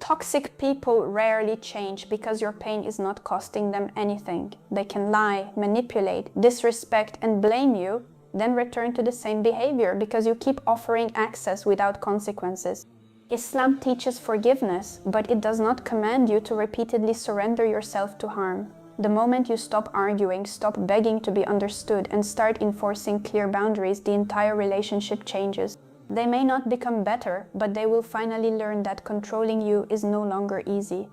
Toxic people rarely change because your pain is not costing them anything. They can lie, manipulate, disrespect, and blame you, then return to the same behavior because you keep offering access without consequences. Islam teaches forgiveness, but it does not command you to repeatedly surrender yourself to harm. The moment you stop arguing, stop begging to be understood, and start enforcing clear boundaries, the entire relationship changes. They may not become better, but they will finally learn that controlling you is no longer easy.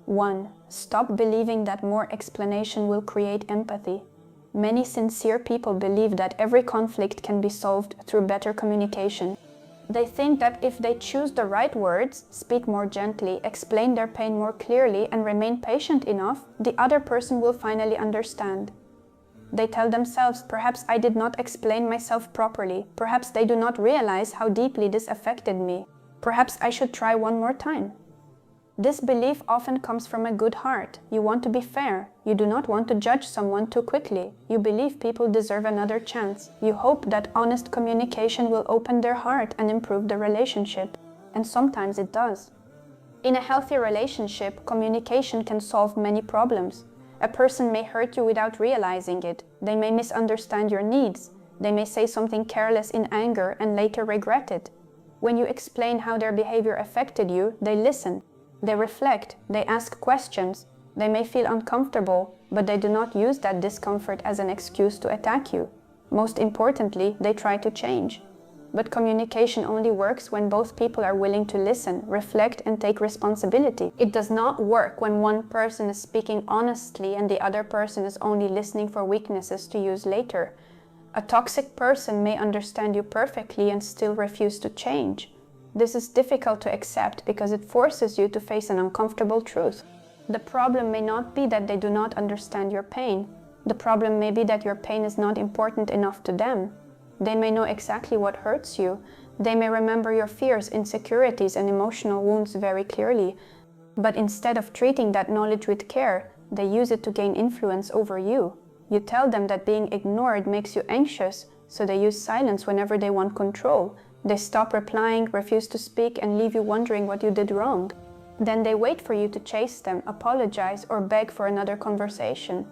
1. Stop believing that more explanation will create empathy. Many sincere people believe that every conflict can be solved through better communication. They think that if they choose the right words, speak more gently, explain their pain more clearly, and remain patient enough, the other person will finally understand. They tell themselves, perhaps I did not explain myself properly, perhaps they do not realize how deeply this affected me, perhaps I should try one more time. This belief often comes from a good heart. You want to be fair. You do not want to judge someone too quickly. You believe people deserve another chance. You hope that honest communication will open their heart and improve the relationship. And sometimes it does. In a healthy relationship, communication can solve many problems. A person may hurt you without realizing it. They may misunderstand your needs. They may say something careless in anger and later regret it. When you explain how their behavior affected you, they listen. They reflect, they ask questions, they may feel uncomfortable, but they do not use that discomfort as an excuse to attack you. Most importantly, they try to change. But communication only works when both people are willing to listen, reflect, and take responsibility. It does not work when one person is speaking honestly and the other person is only listening for weaknesses to use later. A toxic person may understand you perfectly and still refuse to change. This is difficult to accept because it forces you to face an uncomfortable truth. The problem may not be that they do not understand your pain. The problem may be that your pain is not important enough to them. They may know exactly what hurts you. They may remember your fears, insecurities, and emotional wounds very clearly. But instead of treating that knowledge with care, they use it to gain influence over you. You tell them that being ignored makes you anxious, so they use silence whenever they want control. They stop replying, refuse to speak, and leave you wondering what you did wrong. Then they wait for you to chase them, apologize, or beg for another conversation.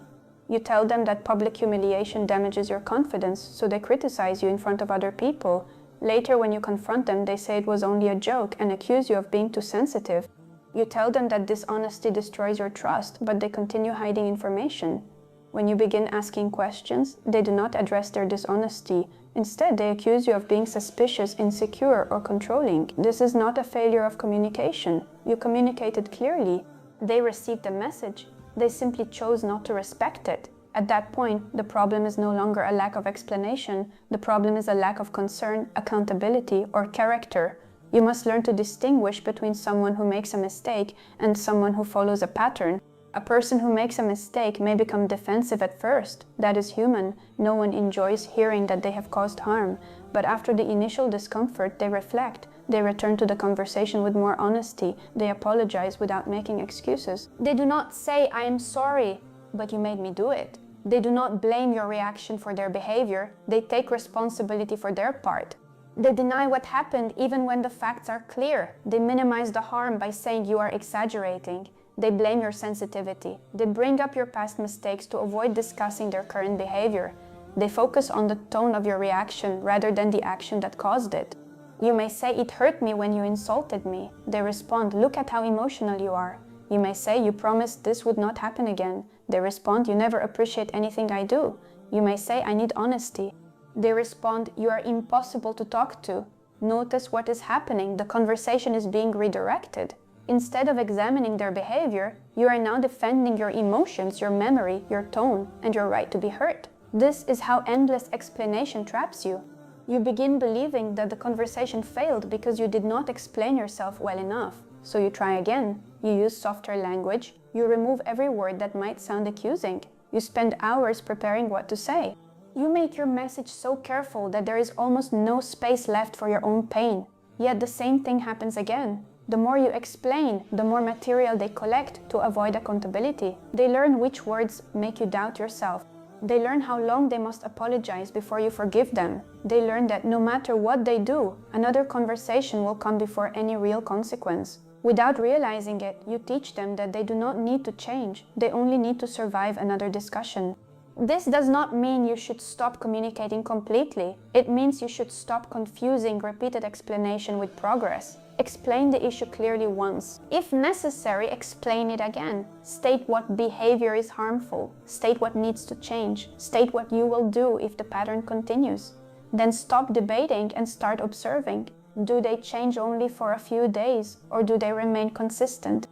You tell them that public humiliation damages your confidence, so they criticize you in front of other people. Later, when you confront them, they say it was only a joke and accuse you of being too sensitive. You tell them that dishonesty destroys your trust, but they continue hiding information. When you begin asking questions, they do not address their dishonesty. Instead, they accuse you of being suspicious, insecure, or controlling. This is not a failure of communication. You communicated clearly. They received the message. They simply chose not to respect it. At that point, the problem is no longer a lack of explanation. The problem is a lack of concern, accountability, or character. You must learn to distinguish between someone who makes a mistake and someone who follows a pattern. A person who makes a mistake may become defensive at first. That is human. No one enjoys hearing that they have caused harm. But after the initial discomfort, they reflect. They return to the conversation with more honesty. They apologize without making excuses. They do not say, "I am sorry, but you made me do it." They do not blame your reaction for their behavior. They take responsibility for their part. They deny what happened even when the facts are clear. They minimize the harm by saying you are exaggerating. They blame your sensitivity. They bring up your past mistakes to avoid discussing their current behavior. They focus on the tone of your reaction rather than the action that caused it. You may say, "It hurt me when you insulted me." They respond, "Look at how emotional you are." You may say, "You promised this would not happen again." They respond, "You never appreciate anything I do." You may say, "I need honesty." They respond, "You are impossible to talk to." Notice what is happening. The conversation is being redirected. Instead of examining their behavior, you are now defending your emotions, your memory, your tone, and your right to be hurt. This is how endless explanation traps you. You begin believing that the conversation failed because you did not explain yourself well enough. So you try again. You use softer language. You remove every word that might sound accusing. You spend hours preparing what to say. You make your message so careful that there is almost no space left for your own pain. Yet the same thing happens again. The more you explain, the more material they collect to avoid accountability. They learn which words make you doubt yourself. They learn how long they must apologize before you forgive them. They learn that no matter what they do, another conversation will come before any real consequence. Without realizing it, you teach them that they do not need to change, they only need to survive another discussion. This does not mean you should stop communicating completely. It means you should stop confusing repeated explanation with progress. Explain the issue clearly once. If necessary, explain it again. State what behavior is harmful. State what needs to change. State what you will do if the pattern continues. Then stop debating and start observing. Do they change only for a few days, or do they remain consistent?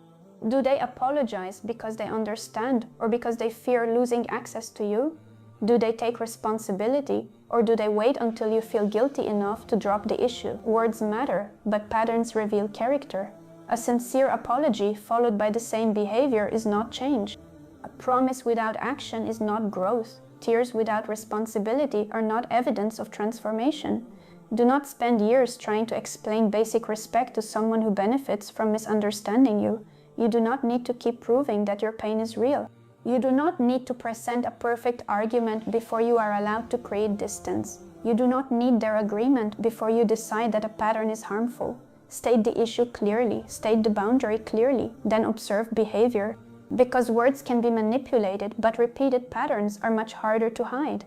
Do they apologize because they understand or because they fear losing access to you? Do they take responsibility, or do they wait until you feel guilty enough to drop the issue? Words matter, but patterns reveal character. A sincere apology followed by the same behavior is not change. A promise without action is not growth. Tears without responsibility are not evidence of transformation. Do not spend years trying to explain basic respect to someone who benefits from misunderstanding you. You do not need to keep proving that your pain is real. You do not need to present a perfect argument before you are allowed to create distance. You do not need their agreement before you decide that a pattern is harmful. State the issue clearly, state the boundary clearly, then observe behavior. Because words can be manipulated, but repeated patterns are much harder to hide.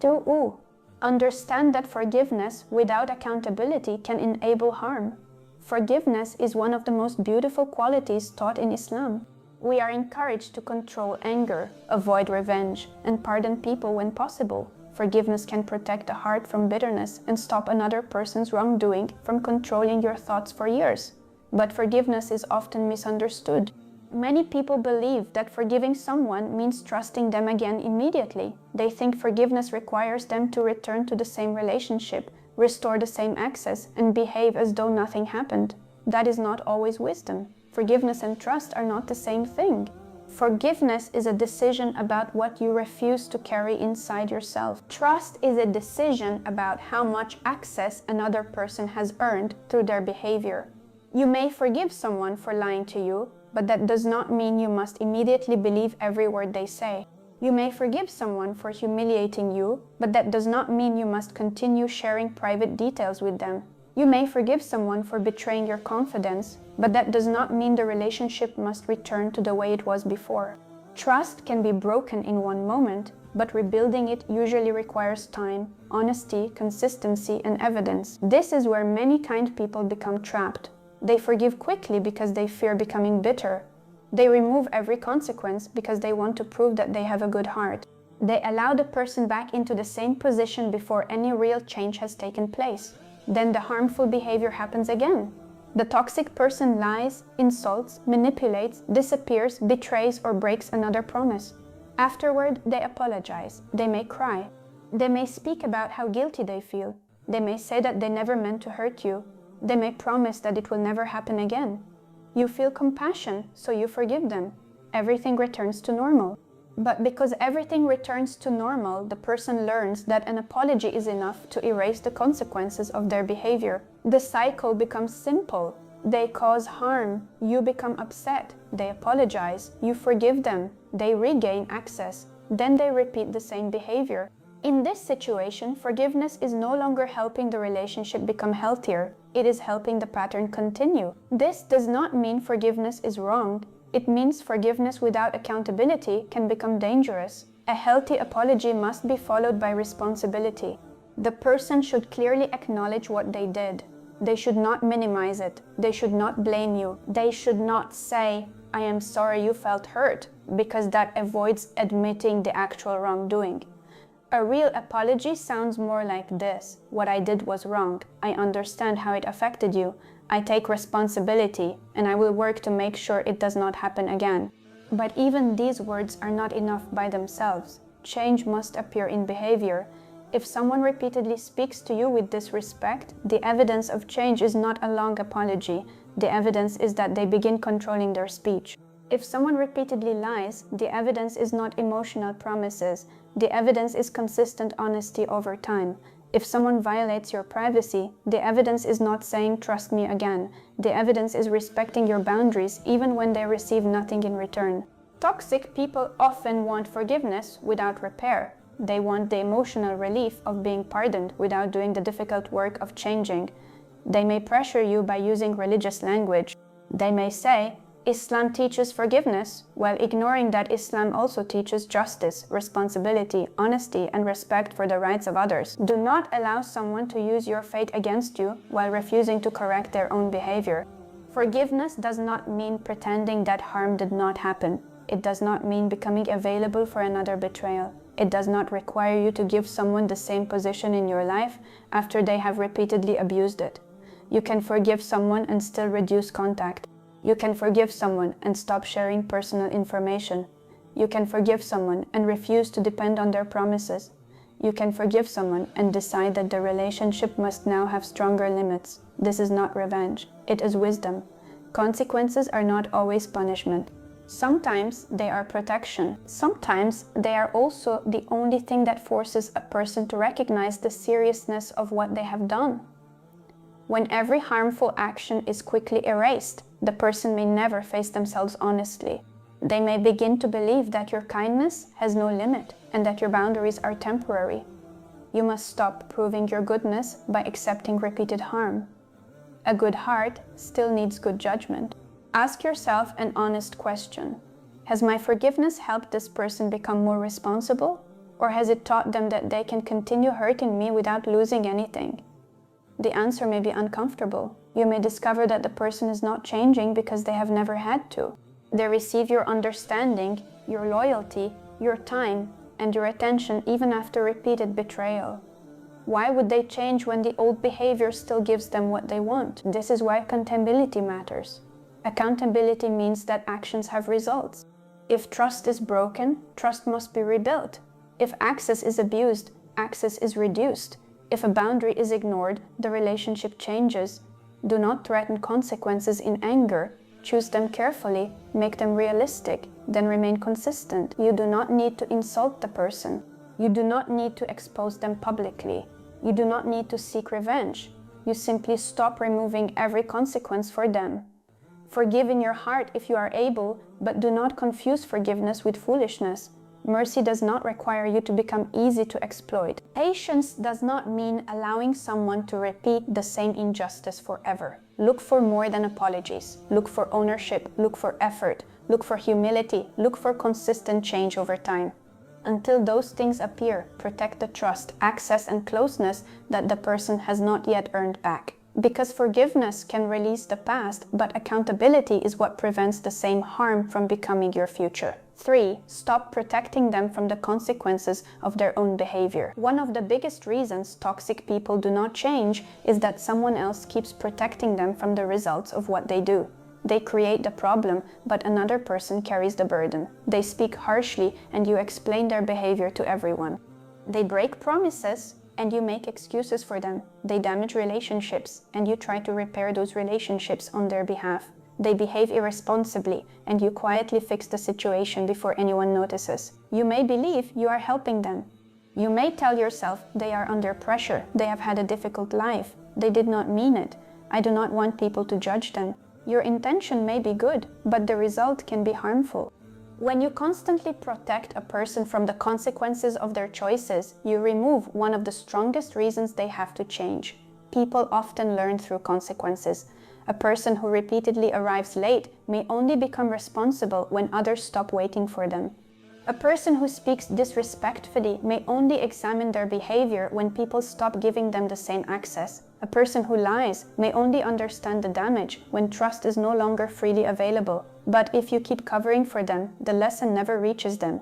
Understand that forgiveness without accountability can enable harm. Forgiveness is one of the most beautiful qualities taught in Islam. We are encouraged to control anger, avoid revenge, and pardon people when possible. Forgiveness can protect the heart from bitterness and stop another person's wrongdoing from controlling your thoughts for years. But forgiveness is often misunderstood. Many people believe that forgiving someone means trusting them again immediately. They think forgiveness requires them to return to the same relationship, restore the same access, and behave as though nothing happened. That is not always wisdom. Forgiveness and trust are not the same thing. Forgiveness is a decision about what you refuse to carry inside yourself. Trust is a decision about how much access another person has earned through their behavior. You may forgive someone for lying to you, but that does not mean you must immediately believe every word they say. You may forgive someone for humiliating you, but that does not mean you must continue sharing private details with them. You may forgive someone for betraying your confidence, but that does not mean the relationship must return to the way it was before. Trust can be broken in one moment, but rebuilding it usually requires time, honesty, consistency, and evidence. This is where many kind people become trapped. They forgive quickly because they fear becoming bitter. They remove every consequence because they want to prove that they have a good heart. They allow the person back into the same position before any real change has taken place. Then the harmful behavior happens again. The toxic person lies, insults, manipulates, disappears, betrays, or breaks another promise. Afterward, they apologize. They may cry. They may speak about how guilty they feel. They may say that they never meant to hurt you. They may promise that it will never happen again. You feel compassion, so you forgive them. Everything returns to normal. But because everything returns to normal, the person learns that an apology is enough to erase the consequences of their behavior. The cycle becomes simple. They cause harm, you become upset. They apologize, you forgive them. They regain access. Then they repeat the same behavior. In this situation, forgiveness is no longer helping the relationship become healthier. It is helping the pattern continue. This does not mean forgiveness is wrong. It means forgiveness without accountability can become dangerous. A healthy apology must be followed by responsibility. The person should clearly acknowledge what they did. They should not minimize it. They should not blame you. They should not say, "I am sorry you felt hurt," because that avoids admitting the actual wrongdoing. A real apology sounds more like this: "What I did was wrong. I understand how it affected you. I take responsibility, and I will work to make sure it does not happen again." But even these words are not enough by themselves. Change must appear in behavior. If someone repeatedly speaks to you with disrespect, the evidence of change is not a long apology. The evidence is that they begin controlling their speech. If someone repeatedly lies, the evidence is not emotional promises. The evidence is consistent honesty over time. If someone violates your privacy, the evidence is not saying, "Trust me again." The evidence is respecting your boundaries even when they receive nothing in return. Toxic people often want forgiveness without repair. They want the emotional relief of being pardoned without doing the difficult work of changing. They may pressure you by using religious language. They may say, Islam teaches forgiveness, while ignoring that Islam also teaches justice, responsibility, honesty, and respect for the rights of others. Do not allow someone to use your fate against you while refusing to correct their own behavior. Forgiveness does not mean pretending that harm did not happen. It does not mean becoming available for another betrayal. It does not require you to give someone the same position in your life after they have repeatedly abused it. You can forgive someone and still reduce contact. You can forgive someone and stop sharing personal information. You can forgive someone and refuse to depend on their promises. You can forgive someone and decide that the relationship must now have stronger limits. This is not revenge. It is wisdom. Consequences are not always punishment. Sometimes they are protection. Sometimes they are also the only thing that forces a person to recognize the seriousness of what they have done. When every harmful action is quickly erased, the person may never face themselves honestly. They may begin to believe that your kindness has no limit and that your boundaries are temporary. You must stop proving your goodness by accepting repeated harm. A good heart still needs good judgment. Ask yourself an honest question. Has my forgiveness helped this person become more responsible? Or has it taught them that they can continue hurting me without losing anything? The answer may be uncomfortable. You may discover that the person is not changing because they have never had to. They receive your understanding, your loyalty, your time, and your attention even after repeated betrayal. Why would they change when the old behavior still gives them what they want? This is why accountability matters. Accountability means that actions have results. If trust is broken, trust must be rebuilt. If access is abused, access is reduced. If a boundary is ignored, the relationship changes. Do not threaten consequences in anger. Choose them carefully, make them realistic, then remain consistent. You do not need to insult the person. You do not need to expose them publicly. You do not need to seek revenge. You simply stop removing every consequence for them. Forgive in your heart if you are able, but do not confuse forgiveness with foolishness. Mercy does not require you to become easy to exploit. Patience does not mean allowing someone to repeat the same injustice forever. Look for more than apologies. Look for ownership. Look for effort. Look for humility. Look for consistent change over time. Until those things appear, protect the trust, access, and closeness that the person has not yet earned back. Because forgiveness can release the past, but accountability is what prevents the same harm from becoming your future. 3. Stop protecting them from the consequences of their own behavior. One of the biggest reasons toxic people do not change is that someone else keeps protecting them from the results of what they do. They create the problem, but another person carries the burden. They speak harshly, and you explain their behavior to everyone. They break promises, and you make excuses for them. They damage relationships, and you try to repair those relationships on their behalf. They behave irresponsibly, and you quietly fix the situation before anyone notices. You may believe you are helping them. You may tell yourself they are under pressure, they have had a difficult life, they did not mean it, I do not want people to judge them. Your intention may be good, but the result can be harmful. When you constantly protect a person from the consequences of their choices, you remove one of the strongest reasons they have to change. People often learn through consequences. A person who repeatedly arrives late may only become responsible when others stop waiting for them. A person who speaks disrespectfully may only examine their behavior when people stop giving them the same access. A person who lies may only understand the damage when trust is no longer freely available. But if you keep covering for them, the lesson never reaches them.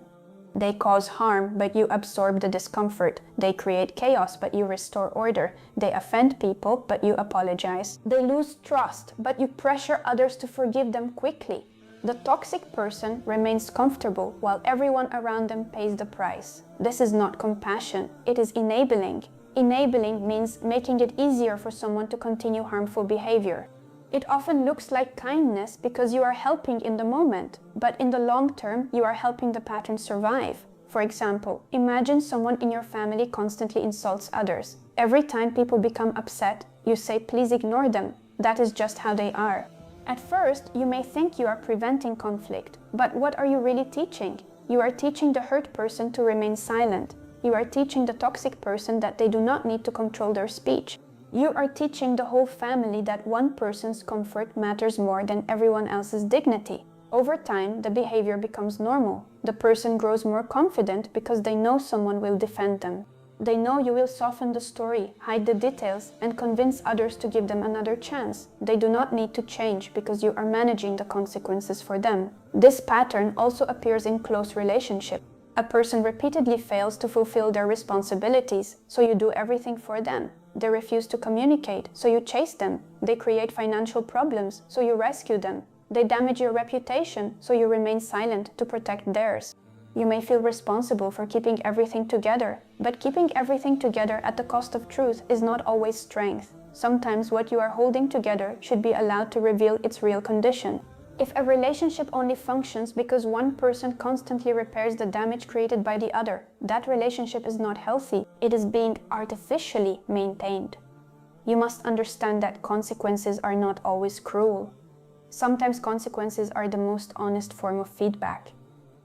They cause harm, but you absorb the discomfort. They create chaos, but you restore order. They offend people, but you apologize. They lose trust, but you pressure others to forgive them quickly. The toxic person remains comfortable while everyone around them pays the price. This is not compassion, it is enabling. Enabling means making it easier for someone to continue harmful behavior. It often looks like kindness because you are helping in the moment, but in the long term, you are helping the pattern survive. For example, imagine someone in your family constantly insults others. Every time people become upset, you say, please ignore them. That is just how they are. At first, you may think you are preventing conflict, but what are you really teaching? You are teaching the hurt person to remain silent. You are teaching the toxic person that they do not need to control their speech. You are teaching the whole family that one person's comfort matters more than everyone else's dignity. Over time, the behavior becomes normal. The person grows more confident because they know someone will defend them. They know you will soften the story, hide the details, and convince others to give them another chance. They do not need to change because you are managing the consequences for them. This pattern also appears in close relationships. A person repeatedly fails to fulfill their responsibilities, so you do everything for them. They refuse to communicate, so you chase them. They create financial problems, so you rescue them. They damage your reputation, so you remain silent to protect theirs. You may feel responsible for keeping everything together, but keeping everything together at the cost of truth is not always strength. Sometimes what you are holding together should be allowed to reveal its real condition. If a relationship only functions because one person constantly repairs the damage created by the other, that relationship is not healthy. It is being artificially maintained. You must understand that consequences are not always cruel. Sometimes consequences are the most honest form of feedback.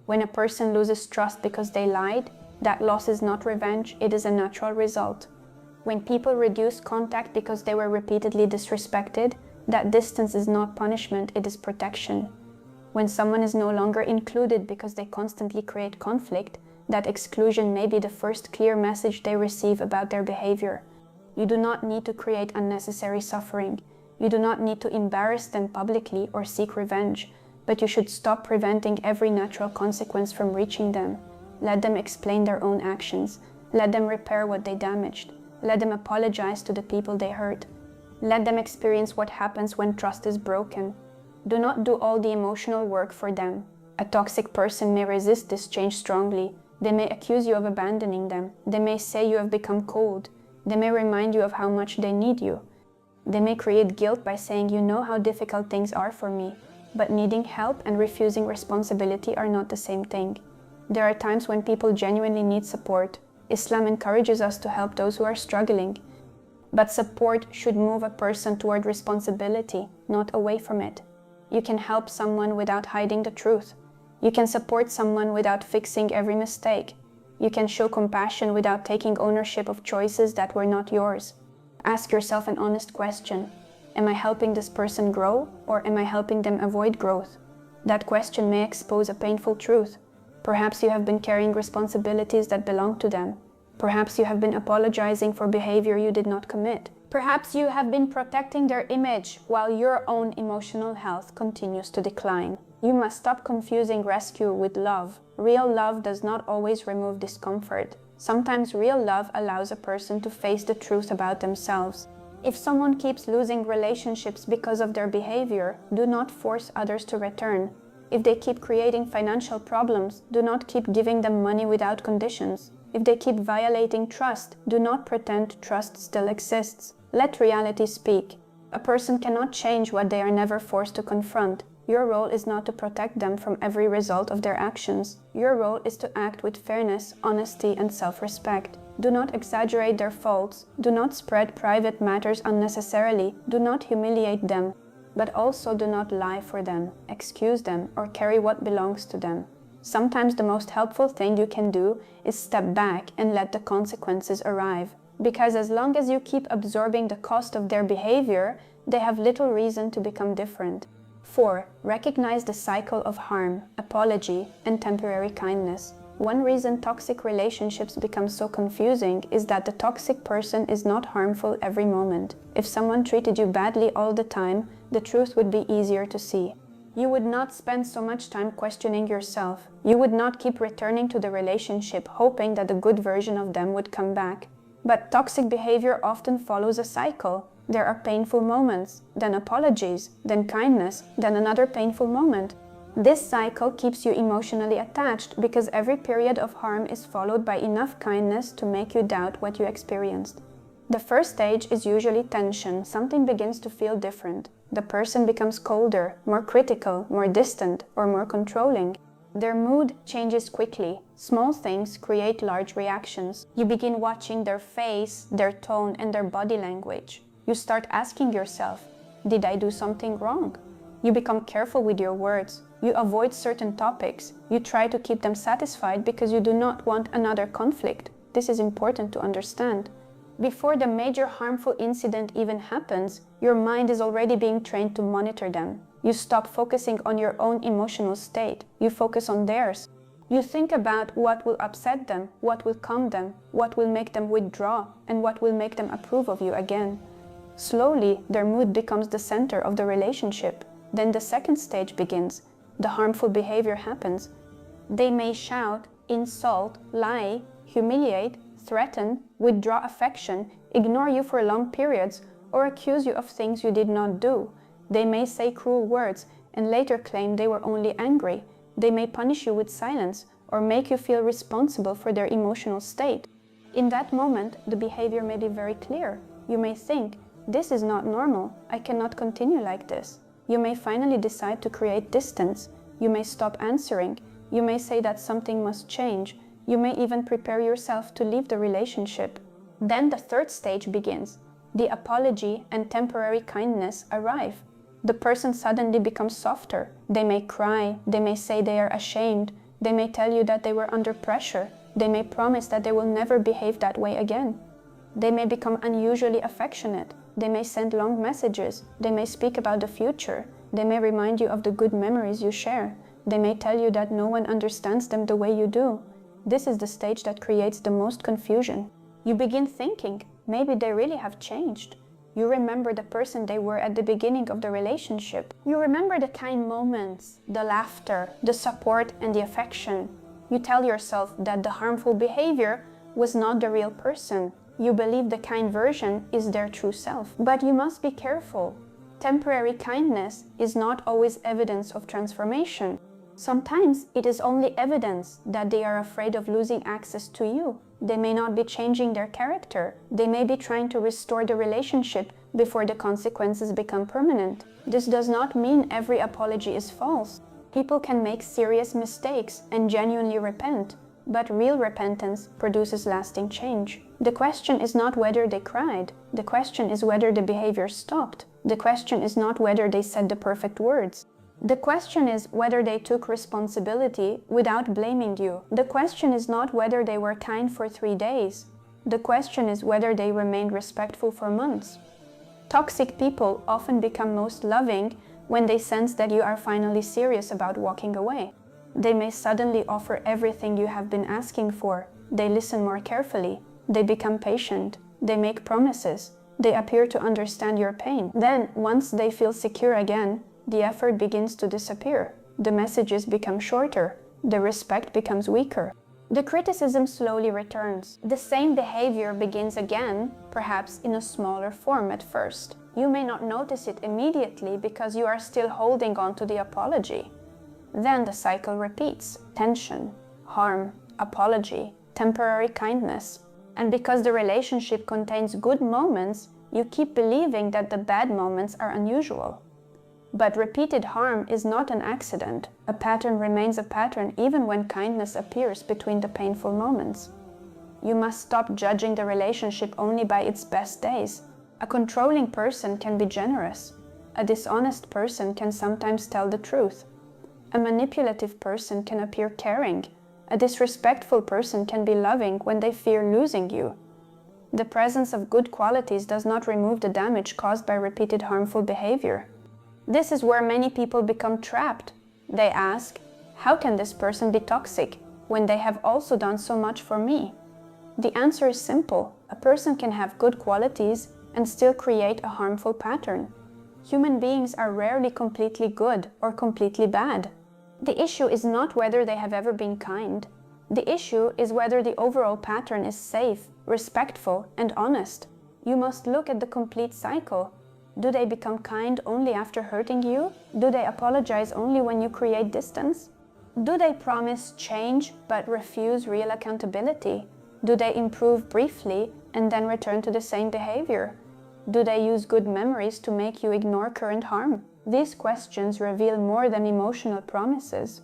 When a person loses trust because they lied, that loss is not revenge, it is a natural result. When people reduce contact because they were repeatedly disrespected, that distance is not punishment, it is protection. When someone is no longer included because they constantly create conflict, that exclusion may be the first clear message they receive about their behavior. You do not need to create unnecessary suffering. You do not need to embarrass them publicly or seek revenge, but you should stop preventing every natural consequence from reaching them. Let them explain their own actions. Let them repair what they damaged. Let them apologize to the people they hurt. Let them experience what happens when trust is broken. Do not do all the emotional work for them. A toxic person may resist this change strongly. They may accuse you of abandoning them. They may say you have become cold. They may remind you of how much they need you. They may create guilt by saying, you know how difficult things are for me. But needing help and refusing responsibility are not the same thing. There are times when people genuinely need support. Islam encourages us to help those who are struggling. But support should move a person toward responsibility, not away from it. You can help someone without hiding the truth. You can support someone without fixing every mistake. You can show compassion without taking ownership of choices that were not yours. Ask yourself an honest question. Am I helping this person grow, or am I helping them avoid growth? That question may expose a painful truth. Perhaps you have been carrying responsibilities that belong to them. Perhaps you have been apologizing for behavior you did not commit. Perhaps you have been protecting their image while your own emotional health continues to decline. You must stop confusing rescue with love. Real love does not always remove discomfort. Sometimes real love allows a person to face the truth about themselves. If someone keeps losing relationships because of their behavior, do not force others to return. If they keep creating financial problems, do not keep giving them money without conditions. If they keep violating trust, do not pretend trust still exists. Let reality speak. A person cannot change what they are never forced to confront. Your role is not to protect them from every result of their actions. Your role is to act with fairness, honesty, and self-respect. Do not exaggerate their faults. Do not spread private matters unnecessarily. Do not humiliate them. But also do not lie for them, excuse them, or carry what belongs to them. Sometimes the most helpful thing you can do is step back and let the consequences arrive. Because as long as you keep absorbing the cost of their behavior, they have little reason to become different. 4. Recognize the cycle of harm, apology, and temporary kindness. One reason toxic relationships become so confusing is that the toxic person is not harmful every moment. If someone treated you badly all the time, the truth would be easier to see. You would not spend so much time questioning yourself. You would not keep returning to the relationship hoping that the good version of them would come back. But toxic behavior often follows a cycle. There are painful moments, then apologies, then kindness, then another painful moment. This cycle keeps you emotionally attached because every period of harm is followed by enough kindness to make you doubt what you experienced. The first stage is usually tension. Something begins to feel different. The person becomes colder, more critical, more distant, or more controlling. Their mood changes quickly. Small things create large reactions. You begin watching their face, their tone, and their body language. You start asking yourself, did I do something wrong? You become careful with your words. You avoid certain topics. You try to keep them satisfied because you do not want another conflict. This is important to understand. Before the major harmful incident even happens, your mind is already being trained to monitor them. You stop focusing on your own emotional state. You focus on theirs. You think about what will upset them, what will calm them, what will make them withdraw, and what will make them approve of you again. Slowly, their mood becomes the center of the relationship. Then the second stage begins. The harmful behavior happens. They may shout, insult, lie, humiliate, threaten, withdraw affection, ignore you for long periods, or accuse you of things you did not do. They may say cruel words and later claim they were only angry. They may punish you with silence or make you feel responsible for their emotional state. In that moment, the behavior may be very clear. You may think, this is not normal, I cannot continue like this. You may finally decide to create distance. You may stop answering. You may say that something must change. You may even prepare yourself to leave the relationship. Then the third stage begins. The apology and temporary kindness arrive. The person suddenly becomes softer. They may cry. They may say they are ashamed. They may tell you that they were under pressure. They may promise that they will never behave that way again. They may become unusually affectionate. They may send long messages. They may speak about the future. They may remind you of the good memories you share. They may tell you that no one understands them the way you do. This is the stage that creates the most confusion. You begin thinking, maybe they really have changed. You remember the person they were at the beginning of the relationship. You remember the kind moments, the laughter, the support, and the affection. You tell yourself that the harmful behavior was not the real person. You believe the kind version is their true self. But you must be careful. Temporary kindness is not always evidence of transformation. Sometimes it is only evidence that they are afraid of losing access to you. They may not be changing their character. They may be trying to restore the relationship before the consequences become permanent. This does not mean every apology is false. People can make serious mistakes and genuinely repent, but real repentance produces lasting change. The question is not whether they cried. The question is whether the behavior stopped. The question is not whether they said the perfect words. The question is whether they took responsibility without blaming you. The question is not whether they were kind for 3 days. The question is whether they remained respectful for months. Toxic people often become most loving when they sense that you are finally serious about walking away. They may suddenly offer everything you have been asking for. They listen more carefully. They become patient. They make promises. They appear to understand your pain. Then, once they feel secure again, the effort begins to disappear. The messages become shorter. The respect becomes weaker. The criticism slowly returns. The same behavior begins again, perhaps in a smaller form at first. You may not notice it immediately because you are still holding on to the apology. Then the cycle repeats. Tension, harm, apology, temporary kindness. And because the relationship contains good moments, you keep believing that the bad moments are unusual. But repeated harm is not an accident. A pattern remains a pattern even when kindness appears between the painful moments. You must stop judging the relationship only by its best days. A controlling person can be generous. A dishonest person can sometimes tell the truth. A manipulative person can appear caring. A disrespectful person can be loving when they fear losing you. The presence of good qualities does not remove the damage caused by repeated harmful behavior. This is where many people become trapped. They ask, how can this person be toxic when they have also done so much for me? The answer is simple. A person can have good qualities and still create a harmful pattern. Human beings are rarely completely good or completely bad. The issue is not whether they have ever been kind. The issue is whether the overall pattern is safe, respectful, and honest. You must look at the complete cycle. Do they become kind only after hurting you? Do they apologize only when you create distance? Do they promise change but refuse real accountability? Do they improve briefly and then return to the same behavior? Do they use good memories to make you ignore current harm? These questions reveal more than emotional promises.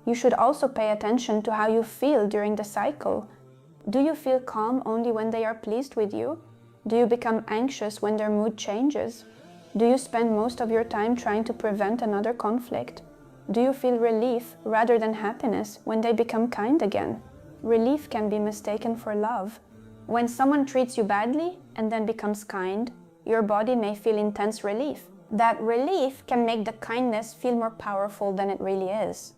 You should also pay attention to how you feel during the cycle. Do you feel calm only when they are pleased with you? Do you become anxious when their mood changes? Do you spend most of your time trying to prevent another conflict? Do you feel relief rather than happiness when they become kind again? Relief can be mistaken for love. When someone treats you badly and then becomes kind, your body may feel intense relief. That relief can make the kindness feel more powerful than it really is.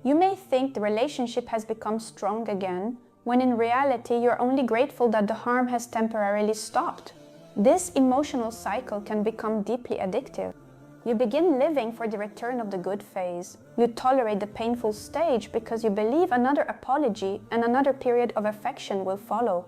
You may think the relationship has become strong again, when in reality you're only grateful that the harm has temporarily stopped. This emotional cycle can become deeply addictive. You begin living for the return of the good phase. You tolerate the painful stage because you believe another apology and another period of affection will follow.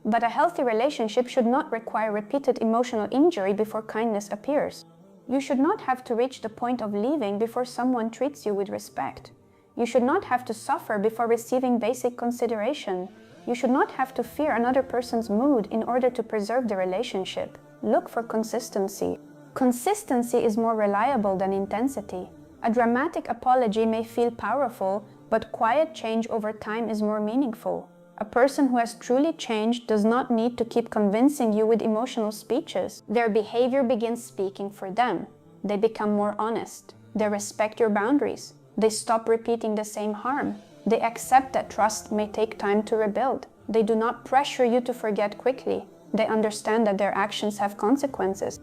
But a healthy relationship should not require repeated emotional injury before kindness appears. You should not have to reach the point of leaving before someone treats you with respect. You should not have to suffer before receiving basic consideration. You should not have to fear another person's mood in order to preserve the relationship. Look for consistency. Consistency is more reliable than intensity. A dramatic apology may feel powerful, but quiet change over time is more meaningful. A person who has truly changed does not need to keep convincing you with emotional speeches. Their behavior begins speaking for them. They become more honest. They respect your boundaries. They stop repeating the same harm. They accept that trust may take time to rebuild. They do not pressure you to forget quickly. They understand that their actions have consequences.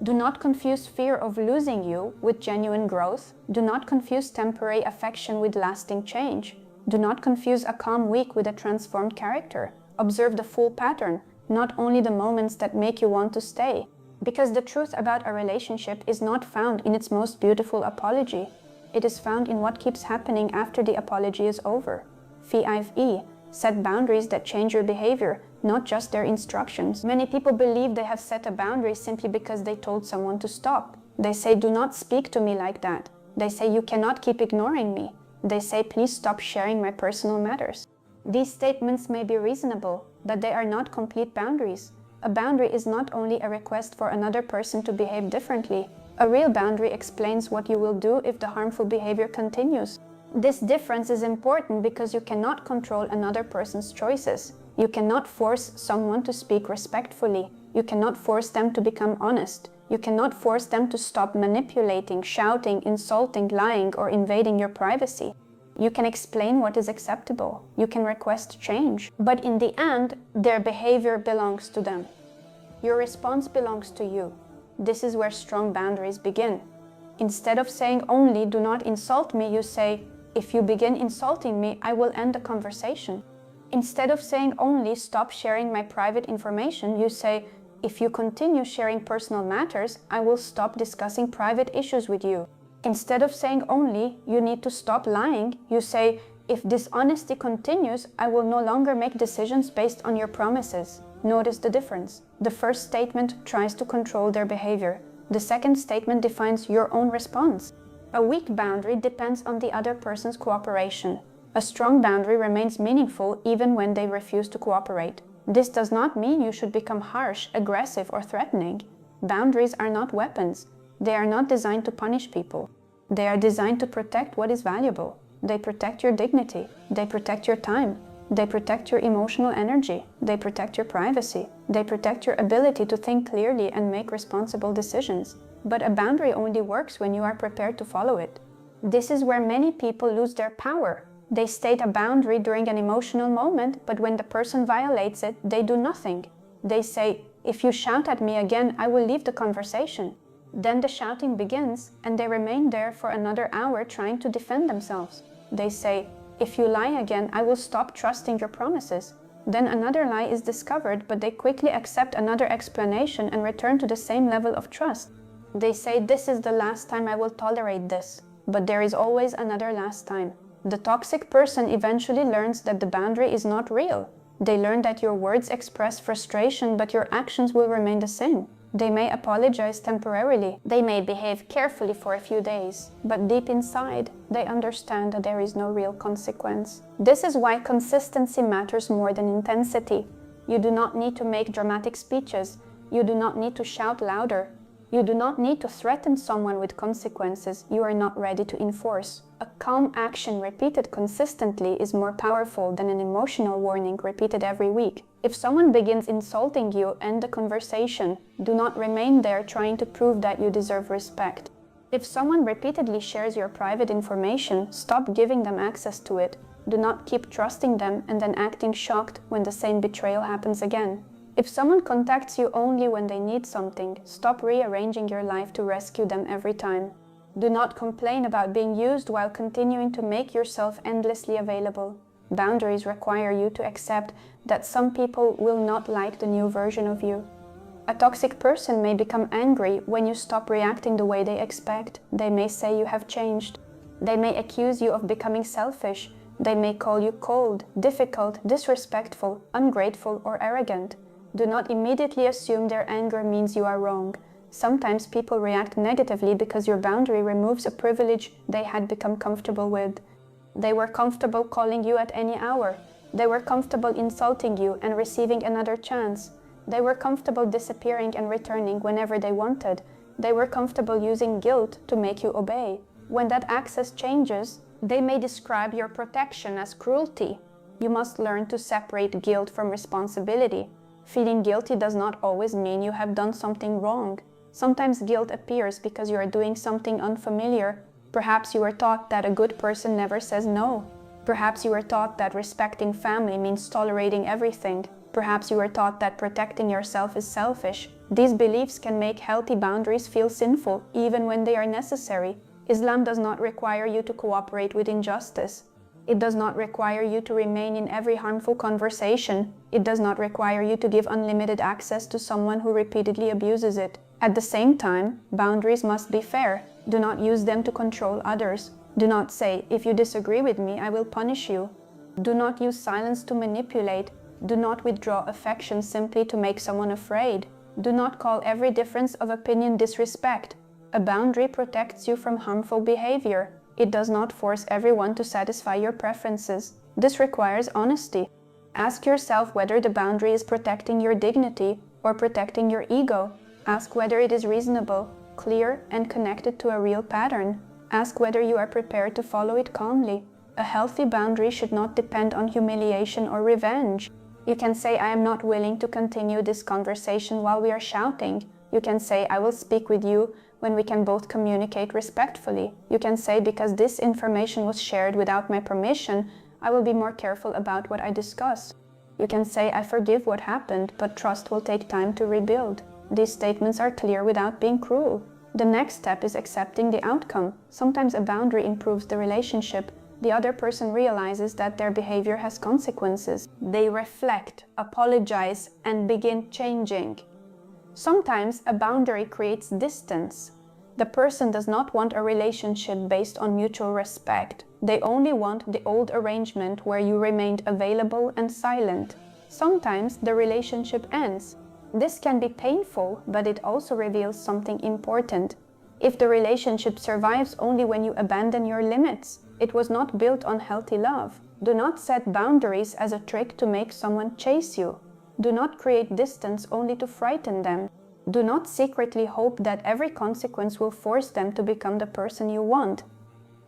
Do not confuse fear of losing you with genuine growth. Do not confuse temporary affection with lasting change. Do not confuse a calm week with a transformed character. Observe the full pattern, not only the moments that make you want to stay. Because the truth about a relationship is not found in its most beautiful apology. It is found in what keeps happening after the apology is over. FIE, set boundaries that change your behavior, not just their instructions. Many people believe they have set a boundary simply because they told someone to stop. They say, "Do not speak to me like that." They say, "You cannot keep ignoring me." They say, "Please stop sharing my personal matters." These statements may be reasonable, but they are not complete boundaries. A boundary is not only a request for another person to behave differently. A real boundary explains what you will do if the harmful behavior continues. This difference is important because you cannot control another person's choices. You cannot force someone to speak respectfully. You cannot force them to become honest. You cannot force them to stop manipulating, shouting, insulting, lying, or invading your privacy. You can explain what is acceptable. You can request change. But in the end, their behavior belongs to them. Your response belongs to you. This is where strong boundaries begin. Instead of saying only, "Do not insult me," you say, "If you begin insulting me, I will end the conversation." Instead of saying only, "Stop sharing my private information," you say, "If you continue sharing personal matters, I will stop discussing private issues with you." Instead of saying only, "You need to stop lying," you say, "If dishonesty continues, I will no longer make decisions based on your promises." Notice the difference. The first statement tries to control their behavior. The second statement defines your own response. A weak boundary depends on the other person's cooperation. A strong boundary remains meaningful even when they refuse to cooperate. This does not mean you should become harsh, aggressive, or threatening. Boundaries are not weapons. They are not designed to punish people. They are designed to protect what is valuable. They protect your dignity. They protect your time. They protect your emotional energy. They protect your privacy. They protect your ability to think clearly and make responsible decisions. But a boundary only works when you are prepared to follow it. This is where many people lose their power. They state a boundary during an emotional moment, but when the person violates it, they do nothing. They say, "If you shout at me again, I will leave the conversation." Then the shouting begins, and they remain there for another hour trying to defend themselves. They say, "If you lie again, I will stop trusting your promises." Then another lie is discovered, but they quickly accept another explanation and return to the same level of trust. They say, "This is the last time I will tolerate this." But there is always another last time. The toxic person eventually learns that the boundary is not real. They learn that your words express frustration, but your actions will remain the same. They may apologize temporarily. They may behave carefully for a few days, but deep inside, they understand that there is no real consequence. This is why consistency matters more than intensity. You do not need to make dramatic speeches. You do not need to shout louder. You do not need to threaten someone with consequences you are not ready to enforce. A calm action repeated consistently is more powerful than an emotional warning repeated every week. If someone begins insulting you, end the conversation. Do not remain there trying to prove that you deserve respect. If someone repeatedly shares your private information, stop giving them access to it. Do not keep trusting them and then acting shocked when the same betrayal happens again. If someone contacts you only when they need something, stop rearranging your life to rescue them every time. Do not complain about being used while continuing to make yourself endlessly available. Boundaries require you to accept that some people will not like the new version of you. A toxic person may become angry when you stop reacting the way they expect. They may say you have changed. They may accuse you of becoming selfish. They may call you cold, difficult, disrespectful, ungrateful, or arrogant. Do not immediately assume their anger means you are wrong. Sometimes people react negatively because your boundary removes a privilege they had become comfortable with. They were comfortable calling you at any hour. They were comfortable insulting you and receiving another chance. They were comfortable disappearing and returning whenever they wanted. They were comfortable using guilt to make you obey. When that access changes, they may describe your protection as cruelty. You must learn to separate guilt from responsibility. Feeling guilty does not always mean you have done something wrong. Sometimes guilt appears because you are doing something unfamiliar. Perhaps you were taught that a good person never says no. Perhaps you were taught that respecting family means tolerating everything. Perhaps you were taught that protecting yourself is selfish. These beliefs can make healthy boundaries feel sinful, even when they are necessary. Islam does not require you to cooperate with injustice. It does not require you to remain in every harmful conversation. It does not require you to give unlimited access to someone who repeatedly abuses it. At the same time, boundaries must be fair. Do not use them to control others. Do not say, "If you disagree with me, I will punish you." Do not use silence to manipulate. Do not withdraw affection simply to make someone afraid. Do not call every difference of opinion disrespect. A boundary protects you from harmful behavior. It does not force everyone to satisfy your preferences. This requires honesty. Ask yourself whether the boundary is protecting your dignity or protecting your ego. Ask whether it is reasonable, clear, and connected to a real pattern. Ask whether you are prepared to follow it calmly. A healthy boundary should not depend on humiliation or revenge. You can say, "I am not willing to continue this conversation while we are shouting." You can say, "I will speak with you when we can both communicate respectfully." You can say, "Because this information was shared without my permission, I will be more careful about what I discuss." You can say, "I forgive what happened, but trust will take time to rebuild." These statements are clear without being cruel. The next step is accepting the outcome. Sometimes a boundary improves the relationship. The other person realizes that their behavior has consequences. They reflect, apologize, and begin changing. Sometimes a boundary creates distance. The person does not want a relationship based on mutual respect. They only want the old arrangement where you remained available and silent. Sometimes the relationship ends. This can be painful, but it also reveals something important. If the relationship survives only when you abandon your limits, it was not built on healthy love. Do not set boundaries as a trick to make someone chase you. Do not create distance only to frighten them. Do not secretly hope that every consequence will force them to become the person you want.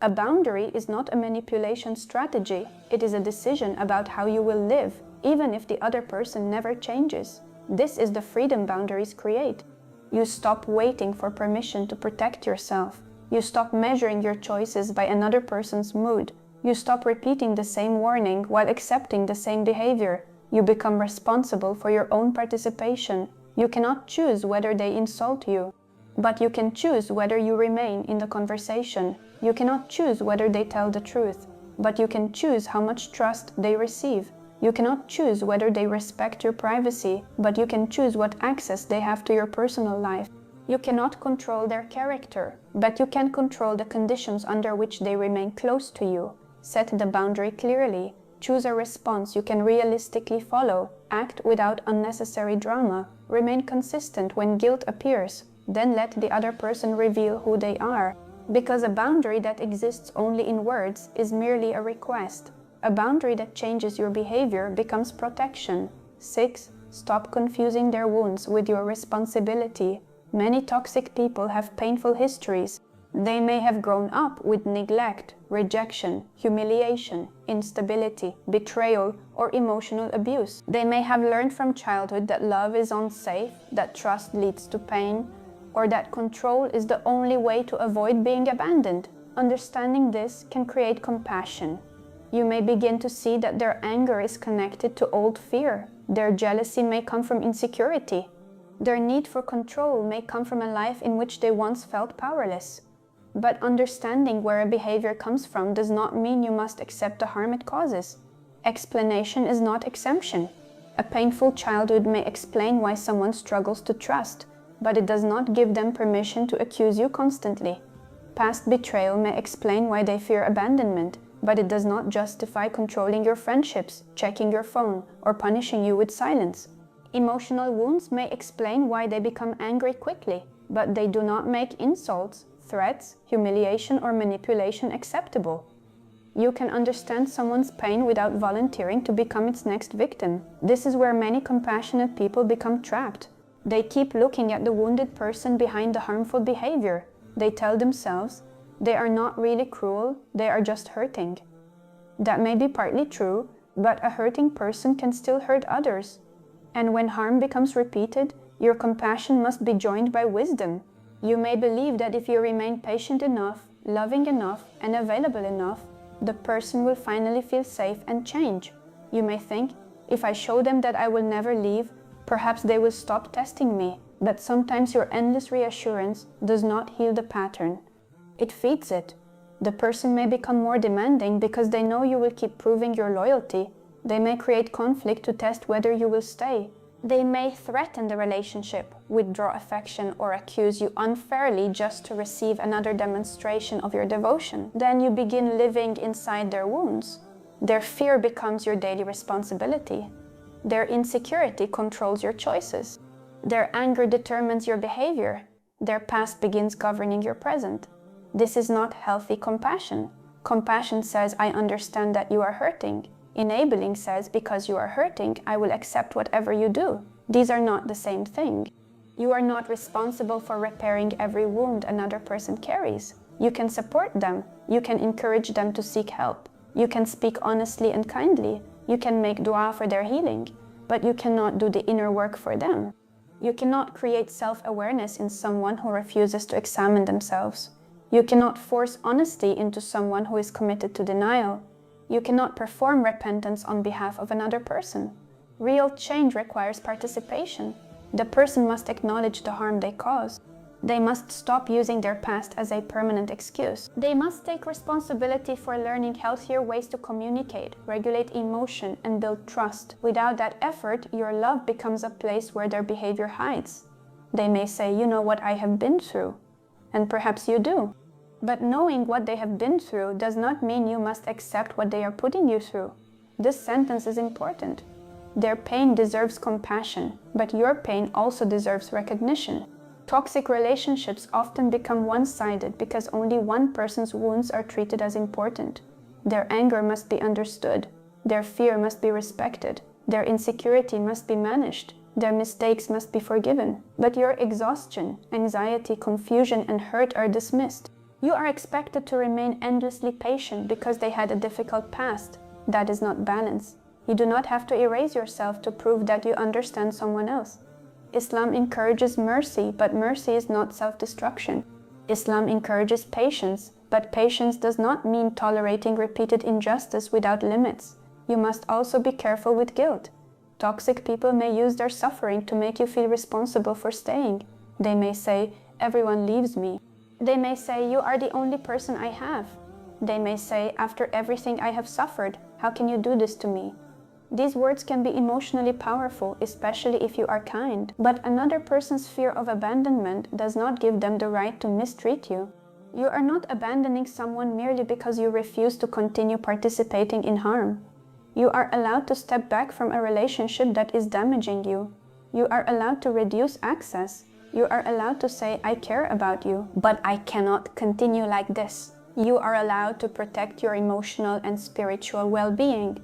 A boundary is not a manipulation strategy. It is a decision about how you will live, even if the other person never changes. This is the freedom boundaries create. You stop waiting for permission to protect yourself. You stop measuring your choices by another person's mood. You stop repeating the same warning while accepting the same behavior. You become responsible for your own participation. You cannot choose whether they insult you, but you can choose whether you remain in the conversation. You cannot choose whether they tell the truth, but you can choose how much trust they receive. You cannot choose whether they respect your privacy, but you can choose what access they have to your personal life. You cannot control their character, but you can control the conditions under which they remain close to you. Set the boundary clearly. Choose a response you can realistically follow. Act without unnecessary drama. Remain consistent when guilt appears. Then let the other person reveal who they are. Because a boundary that exists only in words is merely a request. A boundary that changes your behavior becomes protection. 6. Stop confusing their wounds with your responsibility. Many toxic people have painful histories. They may have grown up with neglect, rejection, humiliation, instability, betrayal, or emotional abuse. They may have learned from childhood that love is unsafe, that trust leads to pain, or that control is the only way to avoid being abandoned. Understanding this can create compassion. You may begin to see that their anger is connected to old fear. Their jealousy may come from insecurity. Their need for control may come from a life in which they once felt powerless. But understanding where a behavior comes from does not mean you must accept the harm it causes. Explanation is not exemption. A painful childhood may explain why someone struggles to trust, but it does not give them permission to accuse you constantly. Past betrayal may explain why they fear abandonment, but it does not justify controlling your friendships, checking your phone, or punishing you with silence. Emotional wounds may explain why they become angry quickly, but they do not make insults, threats, humiliation, or manipulation acceptable. You can understand someone's pain without volunteering to become its next victim. This is where many compassionate people become trapped. They keep looking at the wounded person behind the harmful behavior. They tell themselves, they are not really cruel, they are just hurting. That may be partly true, but a hurting person can still hurt others. And when harm becomes repeated, your compassion must be joined by wisdom. You may believe that if you remain patient enough, loving enough, and available enough, the person will finally feel safe and change. You may think, if I show them that I will never leave, perhaps they will stop testing me. But sometimes your endless reassurance does not heal the pattern. It feeds it. The person may become more demanding because they know you will keep proving your loyalty. They may create conflict to test whether you will stay. They may threaten the relationship, withdraw affection, or accuse you unfairly just to receive another demonstration of your devotion. Then you begin living inside their wounds. Their fear becomes your daily responsibility. Their insecurity controls your choices. Their anger determines your behavior. Their past begins governing your present. This is not healthy compassion. Compassion says, I understand that you are hurting. Enabling says, because you are hurting, I will accept whatever you do. These are not the same thing. You are not responsible for repairing every wound another person carries. You can support them. You can encourage them to seek help. You can speak honestly and kindly. You can make dua for their healing, but you cannot do the inner work for them. You cannot create self-awareness in someone who refuses to examine themselves. You cannot force honesty into someone who is committed to denial. You cannot perform repentance on behalf of another person. Real change requires participation. The person must acknowledge the harm they cause. They must stop using their past as a permanent excuse. They must take responsibility for learning healthier ways to communicate, regulate emotion, and build trust. Without that effort, your love becomes a place where their behavior hides. They may say, you know what I have been through. And perhaps you do. But knowing what they have been through does not mean you must accept what they are putting you through. This sentence is important. Their pain deserves compassion, but your pain also deserves recognition. Toxic relationships often become one-sided because only one person's wounds are treated as important. Their anger must be understood. Their fear must be respected. Their insecurity must be managed. Their mistakes must be forgiven. But your exhaustion, anxiety, confusion, and hurt are dismissed. You are expected to remain endlessly patient because they had a difficult past. That is not balance. You do not have to erase yourself to prove that you understand someone else. Islam encourages mercy, but mercy is not self-destruction. Islam encourages patience, but patience does not mean tolerating repeated injustice without limits. You must also be careful with guilt. Toxic people may use their suffering to make you feel responsible for staying. They may say, everyone leaves me. They may say, you are the only person I have. They may say, after everything I have suffered, how can you do this to me? These words can be emotionally powerful, especially if you are kind. But another person's fear of abandonment does not give them the right to mistreat you. You are not abandoning someone merely because you refuse to continue participating in harm. You are allowed to step back from a relationship that is damaging you. You are allowed to reduce access. You are allowed to say, I care about you, but I cannot continue like this. You are allowed to protect your emotional and spiritual well-being.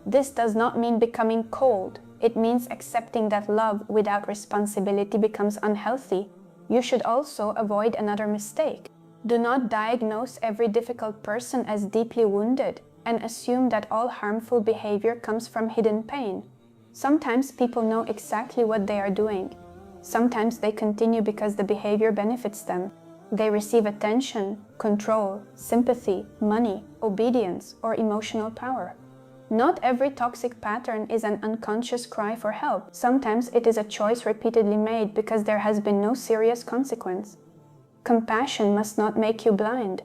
This does not mean becoming cold. It means accepting that love without responsibility becomes unhealthy. You should also avoid another mistake. Do not diagnose every difficult person as deeply wounded and assume that all harmful behavior comes from hidden pain. Sometimes people know exactly what they are doing. Sometimes they continue because the behavior benefits them. They receive attention, control, sympathy, money, obedience, or emotional power. Not every toxic pattern is an unconscious cry for help. Sometimes it is a choice repeatedly made because there has been no serious consequence. Compassion must not make you blind.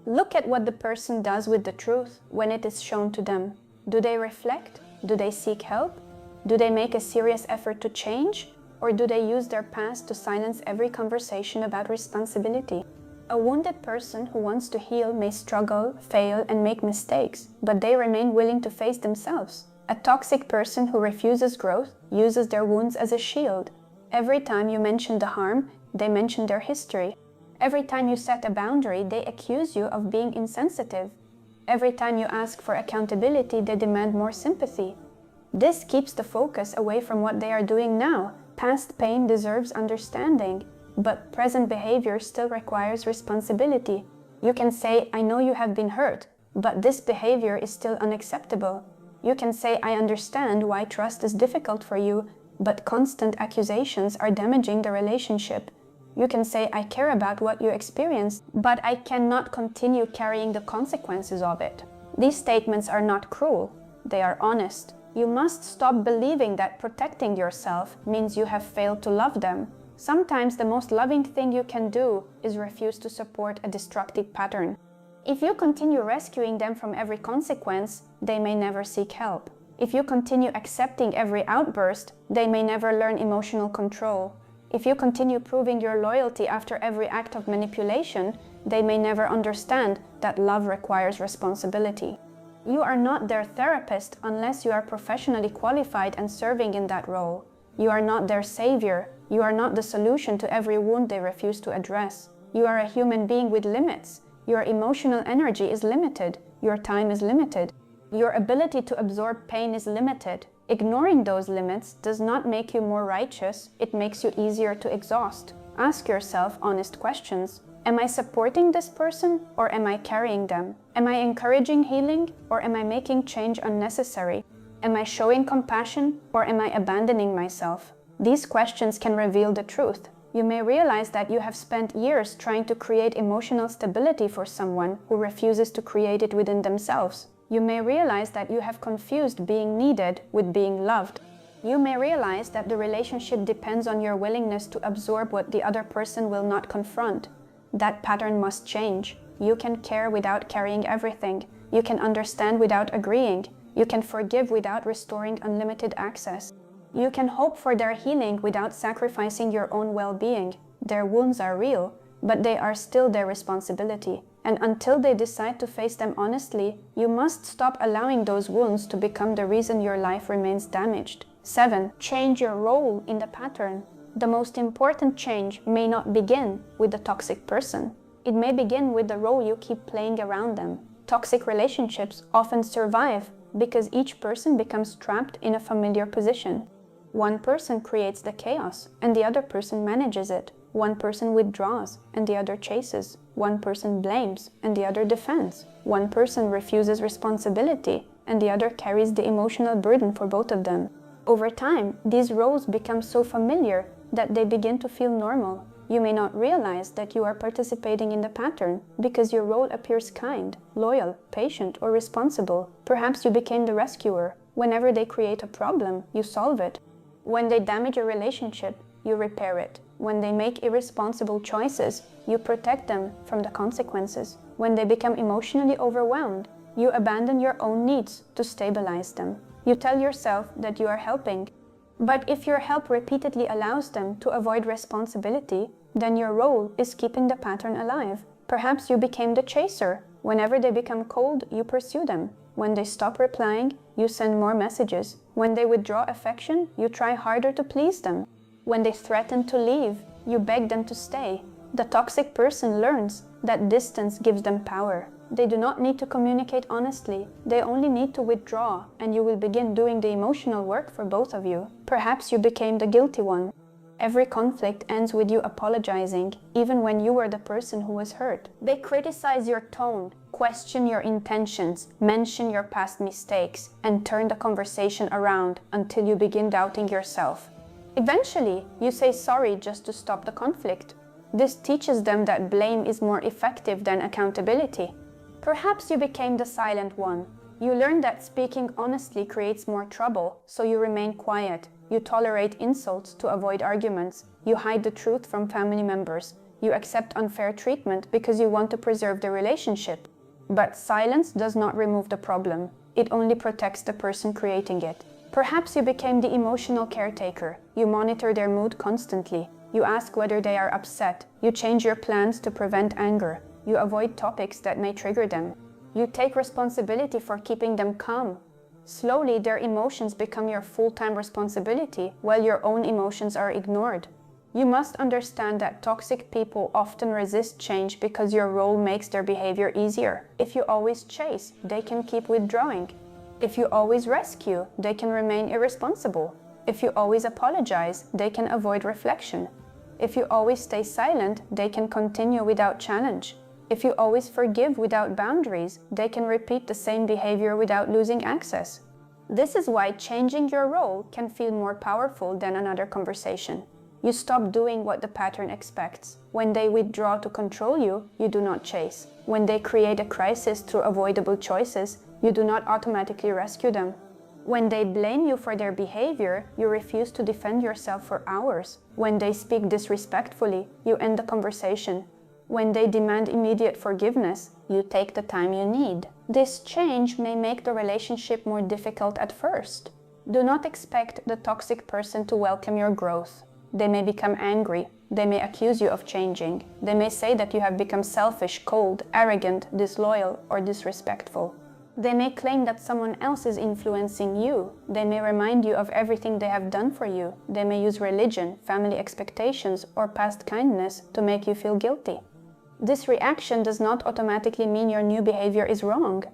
Look at what the person does with the truth when it is shown to them. Do they reflect? Do they seek help? Do they make a serious effort to change? Or do they use their past to silence every conversation about responsibility? A wounded person who wants to heal may struggle, fail, and make mistakes, but they remain willing to face themselves. A toxic person who refuses growth uses their wounds as a shield. Every time you mention the harm, they mention their history. Every time you set a boundary, they accuse you of being insensitive. Every time you ask for accountability, they demand more sympathy. This keeps the focus away from what they are doing now. Past pain deserves understanding, but present behavior still requires responsibility. You can say, I know you have been hurt, but this behavior is still unacceptable. You can say, I understand why trust is difficult for you, but constant accusations are damaging the relationship. You can say, I care about what you experienced, but I cannot continue carrying the consequences of it. These statements are not cruel, they are honest. You must stop believing that protecting yourself means you have failed to love them. Sometimes the most loving thing you can do is refuse to support a destructive pattern. If you continue rescuing them from every consequence, they may never seek help. If you continue accepting every outburst, they may never learn emotional control. If you continue proving your loyalty after every act of manipulation, they may never understand that love requires responsibility. You are not their therapist unless you are professionally qualified and serving in that role. You are not their savior. You are not the solution to every wound they refuse to address. You are a human being with limits. Your emotional energy is limited. Your time is limited. Your ability to absorb pain is limited. Ignoring those limits does not make you more righteous, it makes you easier to exhaust. Ask yourself honest questions. Am I supporting this person or am I carrying them? Am I encouraging healing or am I making change unnecessary? Am I showing compassion or am I abandoning myself? These questions can reveal the truth. You may realize that you have spent years trying to create emotional stability for someone who refuses to create it within themselves. You may realize that you have confused being needed with being loved. You may realize that the relationship depends on your willingness to absorb what the other person will not confront. That pattern must change. You can care without carrying everything. You can understand without agreeing. You can forgive without restoring unlimited access. You can hope for their healing without sacrificing your own well-being. Their wounds are real, but they are still their responsibility. And until they decide to face them honestly, you must stop allowing those wounds to become the reason your life remains damaged. 7. Change your role in the pattern. The most important change may not begin with the toxic person. It may begin with the role you keep playing around them. Toxic relationships often survive because each person becomes trapped in a familiar position. One person creates the chaos and the other person manages it. One person withdraws and the other chases. One person blames and the other defends. One person refuses responsibility and the other carries the emotional burden for both of them. Over time, these roles become so familiar that they begin to feel normal. You may not realize that you are participating in the pattern because your role appears kind, loyal, patient, or responsible. Perhaps you became the rescuer. Whenever they create a problem, you solve it. When they damage a relationship, you repair it. When they make irresponsible choices, you protect them from the consequences. When they become emotionally overwhelmed, you abandon your own needs to stabilize them. You tell yourself that you are helping. But if your help repeatedly allows them to avoid responsibility, then your role is keeping the pattern alive. Perhaps you became the chaser. Whenever they become cold, you pursue them. When they stop replying, you send more messages. When they withdraw affection, you try harder to please them. When they threaten to leave, you beg them to stay. The toxic person learns that distance gives them power. They do not need to communicate honestly. They only need to withdraw, and you will begin doing the emotional work for both of you. Perhaps you became the guilty one. Every conflict ends with you apologizing, even when you were the person who was hurt. They criticize your tone, question your intentions, mention your past mistakes, and turn the conversation around until you begin doubting yourself. Eventually, you say sorry just to stop the conflict. This teaches them that blame is more effective than accountability. Perhaps you became the silent one. You learned that speaking honestly creates more trouble, so you remain quiet. You tolerate insults to avoid arguments. You hide the truth from family members. You accept unfair treatment because you want to preserve the relationship. But silence does not remove the problem. It only protects the person creating it. Perhaps you became the emotional caretaker. You monitor their mood constantly. You ask whether they are upset. You change your plans to prevent anger. You avoid topics that may trigger them. You take responsibility for keeping them calm. Slowly, their emotions become your full-time responsibility, while your own emotions are ignored. You must understand that toxic people often resist change because your role makes their behavior easier. If you always chase, they can keep withdrawing. If you always rescue, they can remain irresponsible. If you always apologize, they can avoid reflection. If you always stay silent, they can continue without challenge. If you always forgive without boundaries, they can repeat the same behavior without losing access. This is why changing your role can feel more powerful than another conversation. You stop doing what the pattern expects. When they withdraw to control you, you do not chase. When they create a crisis through avoidable choices, you do not automatically rescue them. When they blame you for their behavior, you refuse to defend yourself for hours. When they speak disrespectfully, you end the conversation. When they demand immediate forgiveness, you take the time you need. This change may make the relationship more difficult at first. Do not expect the toxic person to welcome your growth. They may become angry. They may accuse you of changing. They may say that you have become selfish, cold, arrogant, disloyal, or disrespectful. They may claim that someone else is influencing you. They may remind you of everything they have done for you. They may use religion, family expectations, or past kindness to make you feel guilty. This reaction does not automatically mean your new behavior is wrong.